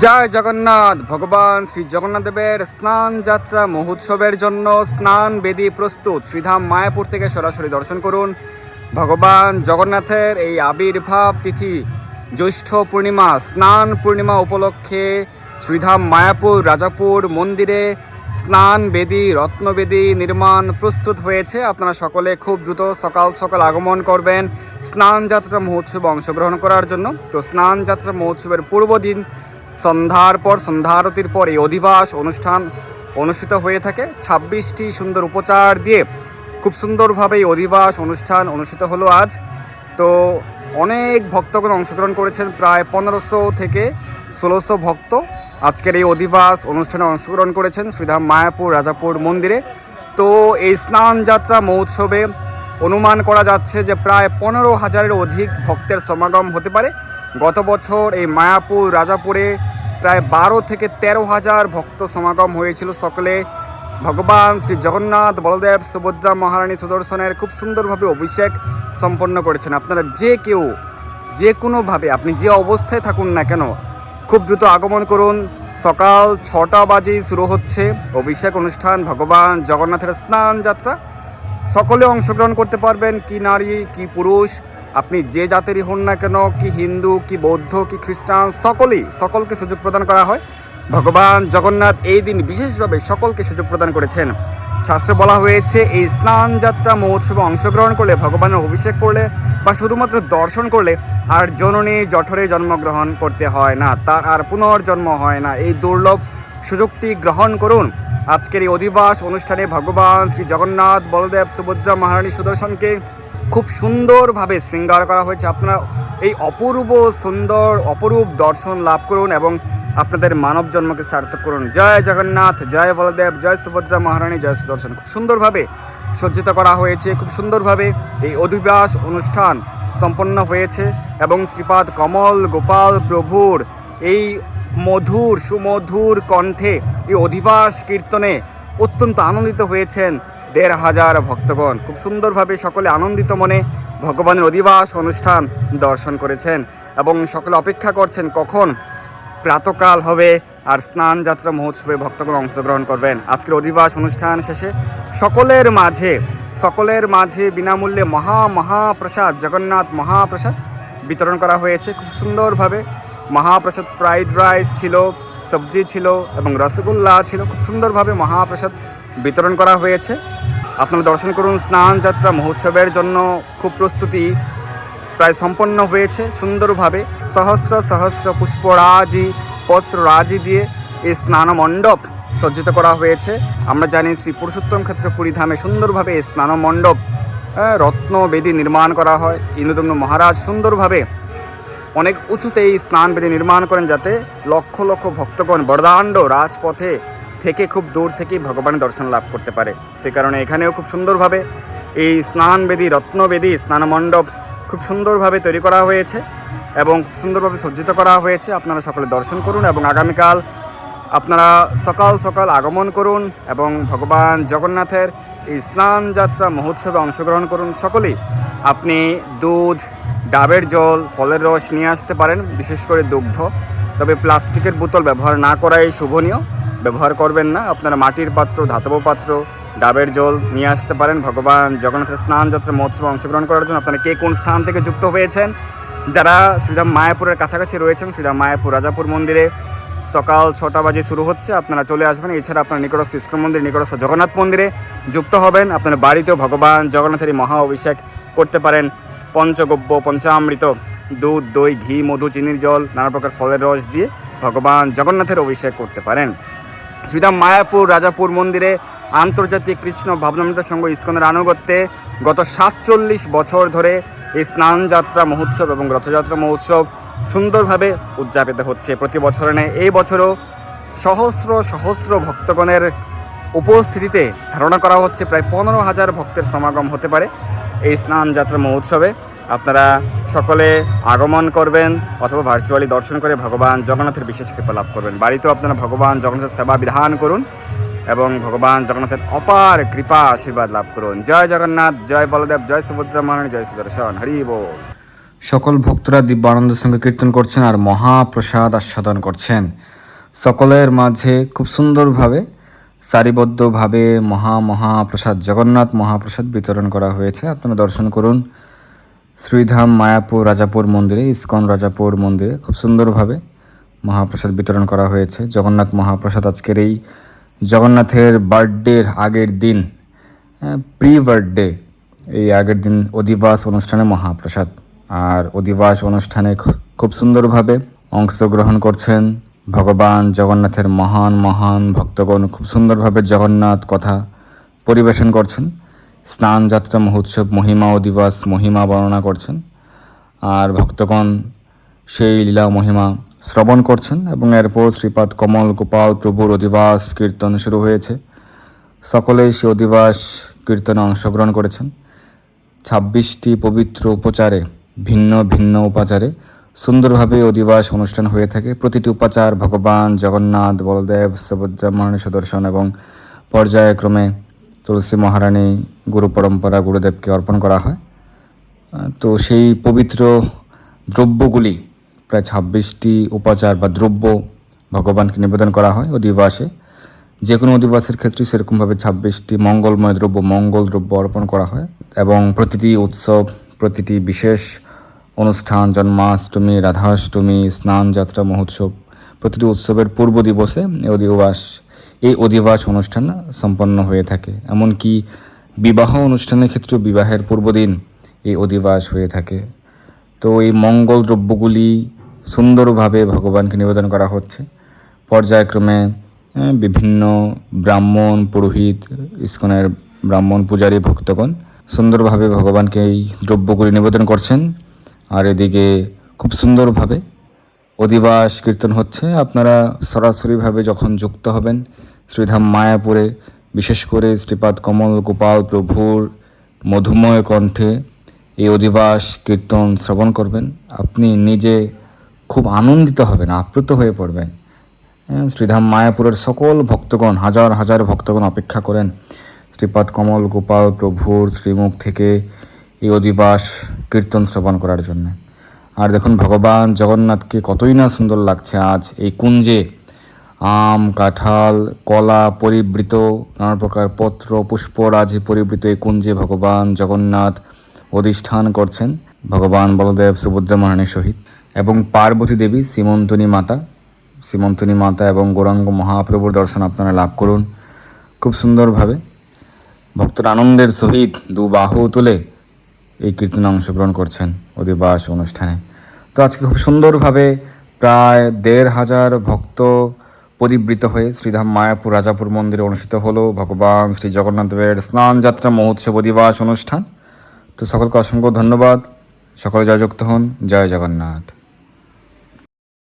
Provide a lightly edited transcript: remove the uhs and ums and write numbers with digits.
জয় জগন্নাথ। ভগবান শ্রী জগন্নাথ দেবের স্নান যাত্রা মহোৎসবের জন্য স্নান বেদী প্রস্তুত। শ্রীধাম মায়াপুর থেকে সরাসরি দর্শন করুন। ভগবান জগন্নাথের এই আবির্ভাব তিথি জ্যৈষ্ঠ পূর্ণিমা, স্নান পূর্ণিমা উপলক্ষে শ্রীধাম মায়াপুর রাজাপুর মন্দিরে স্নান বেদী রত্নবেদী নির্মাণ প্রস্তুত হয়েছে। আপনারা সকলে খুব দ্রুত সকাল সকাল আগমন করবেন স্নান যাত্রা মহোৎসবে অংশগ্রহণ করার জন্য। তো স্নান যাত্রা মহোৎসবের পূর্বদিন সন্ধ্যার পর, সন্ধ্যারতির পর এই অধিবাস অনুষ্ঠান অনুষ্ঠিত হয়ে থাকে। 26টি সুন্দর উপচার দিয়ে খুব সুন্দরভাবে এই অধিবাস অনুষ্ঠান অনুষ্ঠিত হলো আজ। তো অনেক ভক্তগণ অংশগ্রহণ করেছেন, প্রায় 1500 থেকে 1600 ভক্ত আজকের এই অধিবাস অনুষ্ঠানে অংশগ্রহণ করেছেন শ্রীধাম মায়াপুর রাজাপুর মন্দিরে। তো এই স্নান যাত্রা মহোৎসবে অনুমান করা যাচ্ছে যে প্রায় 15,000-এর অধিক ভক্তের সমাগম হতে পারে। গত বছর এই মায়াপুর রাজাপুরে প্রায় 12 থেকে 13,000 ভক্ত সমাগম হয়েছিল। সকলে ভগবান শ্রী জগন্নাথ, বলদেব, সুভদ্রা, মহারানী সুদর্শনের খুব সুন্দরভাবে অভিষেক সম্পন্ন করেছেন। আপনারা যে কেউ যে কোনোভাবে আপনি যে অবস্থায় থাকুন না কেন, খুব দ্রুত আগমন করুন। সকাল 6টা বাজে শুরু হচ্ছে অভিষেক অনুষ্ঠান, ভগবান জগন্নাথের স্নান যাত্রা। সকলে অংশগ্রহণ করতে পারবেন, কি নারী কি পুরুষ, আপনি যে জাতেরই হন না কেন, কি হিন্দু কি বৌদ্ধ কি খ্রিস্টান, সকলকে সুযোগ প্রদান করা হয়। ভগবান জগন্নাথ এই দিন বিশেষভাবে সকলকে সুযোগ প্রদান করেছেন। শাস্ত্রে বলা হয়েছে এই স্নান যাত্রা মহোৎসবে অংশগ্রহণ করলে, ভগবানের অভিষেক করলে বা শুধুমাত্র দর্শন করলে আর জননী জঠরে জন্মগ্রহণ করতে হয় না, তার আর পুনর্জন্ম হয় না। এই দুর্লভ সুযোগটি গ্রহণ করুন। আজকের এই অধিবাস অনুষ্ঠানে ভগবান শ্রী জগন্নাথ, বলদেব, সুভদ্রা, মহারানী সুদর্শনকে খুব সুন্দরভাবে শৃঙ্গার করা হয়েছে। আপনারা এই অপরূপ দর্শন লাভ করুন এবং আপনাদের মানব জন্মকে সার্থক করুন। জয় জগন্নাথ, জয় বলদেব, জয় সুভদ্রা, মহারানী, জয় সুদর্শন। খুব সুন্দরভাবে সজ্জিত করা হয়েছে, খুব সুন্দরভাবে এই অধিবাস অনুষ্ঠান সম্পন্ন হয়েছে এবং শ্রীপাদ কমল গোপাল প্রভুর এই সুমধুর কণ্ঠে এই অধিবাস কীর্তনে অত্যন্ত আনন্দিত হয়েছেন 1,500 ভক্তগণ। খুব সুন্দরভাবে সকলে আনন্দিত মনে ভগবানের অধিবাস অনুষ্ঠান দর্শন করেছেন এবং সকলে অপেক্ষা করছেন কখন প্রাতকাল হবে আর স্নান যাত্রা মহোৎসবে ভক্তগণ অংশগ্রহণ করবেন। আজকের অধিবাস অনুষ্ঠান শেষে সকলের মাঝে বিনামূল্যে মহাপ্রসাদ, জগন্নাথ মহাপ্রসাদ বিতরণ করা হয়েছে। খুব সুন্দরভাবে মহাপ্রসাদ, ফ্রাইড রাইস ছিল, সবজি ছিল এবং রসগোল্লা ছিল। খুব সুন্দরভাবে মহাপ্রসাদ বিতরণ করা হয়েছে। আপনারা দর্শন করুন। স্নান যাত্রা মহোৎসবের জন্য খুব প্রস্তুতি প্রায় সম্পন্ন হয়েছে সুন্দরভাবে। সহস্র পুষ্পরাজি, পত্ররাজি দিয়ে এই স্নান মণ্ডপ সজ্জিত করা হয়েছে। আমরা জানি শ্রী পুরুষোত্তম ক্ষেত্র পুরীধামে সুন্দরভাবে এই স্নান মণ্ডপ রত্নবেদী নির্মাণ করা হয়। ইন্দ্রদম্ন মহারাজ সুন্দরভাবে অনেক উঁচুতে এই স্নান বেদী নির্মাণ করেন, যাতে লক্ষ লক্ষ ভক্তগণ বরদাণ্ড রাজপথে থেকে খুব দূর থেকেই ভগবানের দর্শন লাভ করতে পারে। সে কারণে এখানেও খুব সুন্দরভাবে এই স্নান বেদী রত্নবেদী স্নান মণ্ডপ খুব সুন্দরভাবে তৈরি করা হয়েছে এবং খুব সুন্দরভাবে সজ্জিত করা হয়েছে। আপনারা সকলে দর্শন করুন এবং আগামীকাল আপনারা সকাল সকাল আগমন করুন এবং ভগবান জগন্নাথের এই স্নান যাত্রা মহোৎসবে অংশগ্রহণ করুন। সকলেই আপনি দুধ, ডাবের জল, ফলের রস নিয়ে আসতে পারেন, বিশেষ করে দুগ্ধ। তবে প্লাস্টিকের বোতল ব্যবহার না করাই শুভনীয়, ব্যবহার করবেন না। আপনারা মাটির পাত্র, ধাতব পাত্র, ডাবের জল নিয়ে আসতে পারেন ভগবান জগন্নাথের স্নান যাত্রা মহোৎসবে অংশগ্রহণ করার জন্য। আপনারা কে কোন স্থান থেকে যুক্ত হয়েছেন, যারা শ্রীধাম মায়াপুরের কাছাকাছি রয়েছেন, শ্রীধাম মায়াপুর রাজাপুর মন্দিরে সকাল 6টা বাজে শুরু হচ্ছে, আপনারা চলে আসবেন। এছাড়া আপনার নিকটস্থ ইস্কন মন্দির, নিকটস্থ জগন্নাথ মন্দিরে যুক্ত হবেন। আপনার বাড়িতেও ভগবান জগন্নাথের এই মহা অভিষেক করতে পারেন। পঞ্চগব্য, পঞ্চামৃত, দুধ, দই, ঘি, মধু, চিনির জল, নানা প্রকার ফলের রস দিয়ে ভগবান জগন্নাথের অভিষেক করতে পারেন। শ্রীধাম মায়াপুর রাজাপুর মন্দিরে আন্তর্জাতিক কৃষ্ণ ভাবনামৃত সংঘ ইস্কনের আনুগত্যে গত 47 বছর ধরে এই স্নান যাত্রা মহোৎসব এবং রথযাত্রা মহোৎসব সুন্দরভাবে উদযাপিত হচ্ছে। প্রতি বছরে নেয় এই বছরও সহস্র ভক্তগণের উপস্থিতিতে ধারণা করা হচ্ছে প্রায় 15,000 ভক্তের সমাগম হতে পারে এই স্নান যাত্রা মহোৎসবে। আপনারা সকলে আগমন করবেন অথবা ভার্চুয়ালি দর্শন করে ভগবান জগন্নাথের বিশেষ কৃপা লাভ করবেন। বাড়িতেও আপনারা ভগবান জগন্নাথের সেবা বিধান করুন এবং ভগবান জগন্নাথের অপার কৃপা আশীর্বাদ লাভ করুন। জয় জগন্নাথ, জয় বলদেব, জয় সুভদ্রা, মহারানী, জয় সুদর্শন। হরি বল। সকল ভক্তরা দিব্য আনন্দের সঙ্গে কীর্তন করছেন আর মহাপ্রসাদ আস্বাদন করছেন। সকলের মাঝে খুব সুন্দরভাবে সারিবদ্ধভাবে মহাপ্রসাদ জগন্নাথ মহাপ্রসাদ বিতরণ করা হয়েছে। আপনারা দর্শন করুন শ্রীধাম মায়াপুর রাজাপুর মন্দিরে, ইস্কন রাজাপুর মন্দিরে খুব সুন্দরভাবে মহাপ্রসাদ বিতরণ করা হয়েছে। জগন্নাথ মহাপ্রসাদ আজকের এই জগন্নাথের বার্থডের আগের দিন, প্রি বার্থডে, এই আগের দিন অধিবাস অনুষ্ঠানে মহাপ্রসাদ। আর অধিবাস অনুষ্ঠানে খুব সুন্দরভাবে অংশগ্রহণ করছেন ভগবান জগন্নাথের মহান ভক্তগণ। খুব সুন্দরভাবে জগন্নাথ কথা পরিবেশন করছেন, স্নান যাত্রা মহোৎসব মহিমা অধিবাস মহিমা বর্ণনা করছেন, আর ভক্তগণ সেই লীলা মহিমা শ্রবণ করছেন। এবং এরপর শ্রীপাদ কমল গোপাল প্রভুর অধিবাস কীর্তন শুরু হয়েছে। সকলেই সে অধিবাস কীর্তনে অংশগ্রহণ করেছেন। 26টি পবিত্র উপচারে, ভিন্ন উপাচারে সুন্দরভাবে অধিবাস অনুষ্ঠান হয়ে থাকে। প্রতিটি উপাচার ভগবান জগন্নাথ, বলদেব, সুভদ্রা মহারানী সুদর্শন এবং পর্যায়ক্রমে তুলসী মহারানী, গুরু পরম্পরা গুরুদেবকে অর্পণ করা হয়। তো সেই পবিত্র দ্রব্যগুলি, প্রায় 26টি উপাচার বা দ্রব্য ভগবানকে নিবেদন করা হয় অধিবাসে। যে কোনো অধিবাসের ক্ষেত্রে সেরকমভাবে 26টি মঙ্গলময় দ্রব্য, মঙ্গল দ্রব্য অর্পণ করা হয়। এবং প্রতিটি উৎসব, প্রতিটি বিশেষ অনুষ্ঠান, জন্মাষ্টমী, রাধাষ্টমী, স্নান যাত্রা মহোৎসব, প্রতিটি উৎসবের পূর্ব দিবসে এই অধিবাস অনুষ্ঠান সম্পন্ন হয়ে থাকে। এমনকি বিবাহ অনুষ্ঠানের ক্ষেত্রেও বিবাহের পূর্বদিন এই অধিবাস হয়ে থাকে। তো এই মঙ্গল দ্রব্যগুলি সুন্দরভাবে ভগবানকে নিবেদন করা হচ্ছে। পর্যায়ক্রমে বিভিন্ন ব্রাহ্মণ, পুরোহিত, ইস্কনের ব্রাহ্মণ, পূজারী, ভক্তগণ সুন্দরভাবে ভগবানকে এই দ্রব্যগুলি নিবেদন করছেন। আর এদিকে খুব সুন্দরভাবে অধিবাস কীর্তন হচ্ছে। আপনারা সরাসরিভাবে যখন যুক্ত হবেন শ্রীধাম মায়াপুরে, বিশেষ করে শ্রীপাদ কমল গোপাল প্রভুর মধুময় কণ্ঠে এই অধিবাস কীর্তন শ্রবণ করবেন, আপনি নিজে খুব আনন্দিত হবেন, আপ্লুত হয়ে পড়বেন। শ্রীধাম মায়াপুরের সকল ভক্তগণ, হাজার ভক্তগণ অপেক্ষা করেন শ্রীপাদ কমল গোপাল প্রভুর শ্রীমুখ থেকে এই অধিবাস কীর্তন শ্রবণ করার জন্য। আর দেখুন ভগবান জগন্নাথকে কতই না সুন্দর লাগছে আজ এই কুঞ্জে। আম, কাঁঠাল, কলা পরিবৃত, নানা প্রকার পত্র পুষ্পরাজি পরিবৃত এই কুঞ্জে ভগবান জগন্নাথ অধিষ্ঠান করছেন ভগবান বলদেব সুভদ্রা মহারানীর সহিত। এবং পার্বতী দেবী, শ্রীমন্তনী মাতা এবং গৌরাঙ্গ মহাপ্রভুর দর্শন আপনারা লাভ করুন খুব সুন্দরভাবে। ভক্তরা আনন্দের সহিত দুবাহু তুলে এই কীর্তনে অংশগ্রহণ করছেন অধিবাস অনুষ্ঠানে। তো আজকে খুব সুন্দরভাবে প্রায় 1,500 ভক্ত পরিবৃত হয়ে শ্রীধাম মায়াপুর রাজাপুর মন্দিরে অনুষ্ঠিত হলো ভগবান শ্রী জগন্নাথ দেবের স্নান যাত্রা মহোৎসব অধিবাস অনুষ্ঠান। তো সকলকে অসংখ্য ধন্যবাদ। সকলে জয়যুক্ত হন। জয় জগন্নাথ।